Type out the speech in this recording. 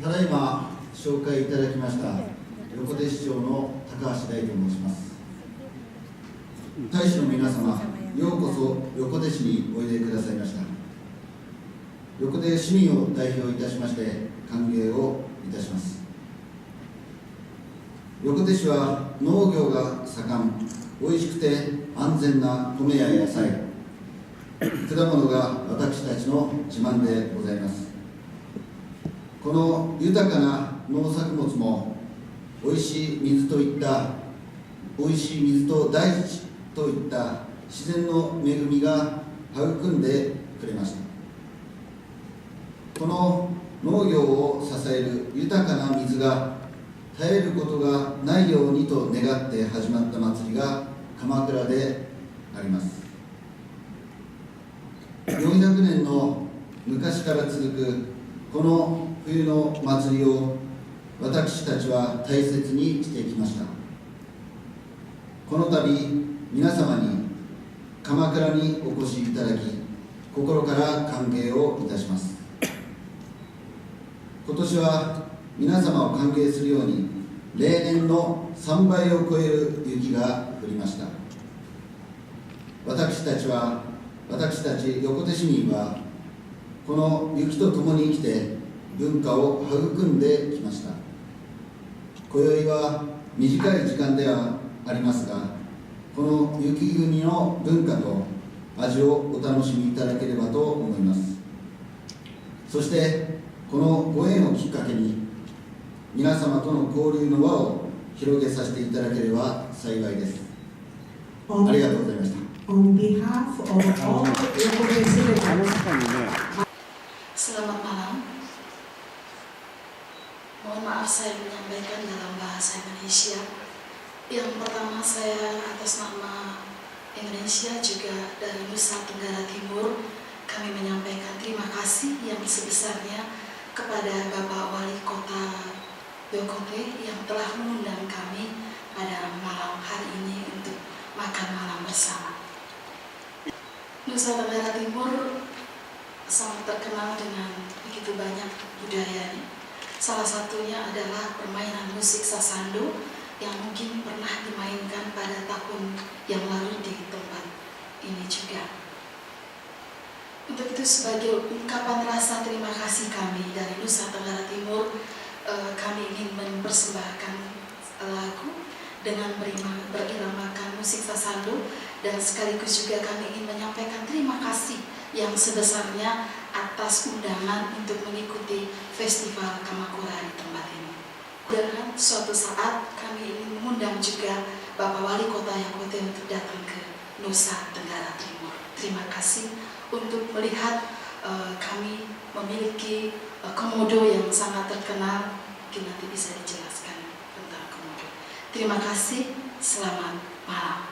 ただいま紹介いただきました横手市長の高橋大と申します。大使の皆様、ようこそ横手市においでくださいました。横手市民を代表いたしまして歓迎をいたします。横手市は農業が盛ん、おいしくて安全な米や野菜、果物が私たちの自慢でございます。この豊かな農作物もおいしい水といったおいしい水と大地といった自然の恵みが育んでくれました。この農業を支える豊かな水が絶えることがないようにと願って始まった祭りが鎌倉であります。400年の昔から続くこの冬の祭りを私たちは大切にしてきました。この度皆様に鎌倉にお越しいただき心から歓迎をいたします。今年は皆様を歓迎するように例年の3倍を超える雪が降りました。私たち横手市民はこの雪とともに生きて文化を育んできました。今宵は短い時間ではありますが、この雪国の文化と味をお楽しみいただければと思います。そしてこのご縁をきっかけに皆様との交流の輪を広げさせていただければ幸いです。ありがとうございました。On behalf of all local residents. Selamat malam. Mohon maaf saya menyampaikan dalam bahasa Indonesia. Yang pertama saya atas nama Indonesia juga dari Nusa Tenggara Timur, kami menyampaikan terima kasih yang sebesarnya kepada Bapak Wali Kota Yokote yang telah mengundang kami pada malam hari ini untuk makan malam bersama. Nusa Tenggara Timur sangat terkenal dengan begitu banyak budayanya. Salah satunya adalah permainan musik sasando yang mungkin pernah dimainkan pada tahun yang lalu di tempat ini juga. Untuk itu sebagai ungkapan rasa terima kasih kami dari Nusa Tenggara Timur, kami ingin mempersembahkan lagu dengan beriramakan musik sasando, dan sekaligus juga kami ingin menyampaikan terima kasih yang sebesarnya atas undangan untuk mengikuti festival Kamakura di tempat ini. Dan suatu saat kami ingin mengundang juga Bapak Wali Kota Yokote untuk datang ke Nusa Tenggara Timur. Terima kasih untuk melihat kami memiliki komodo yang sangat terkenal. Mungkin nanti bisa dijelaskan tentang komodo. Terima kasih, selamat malam.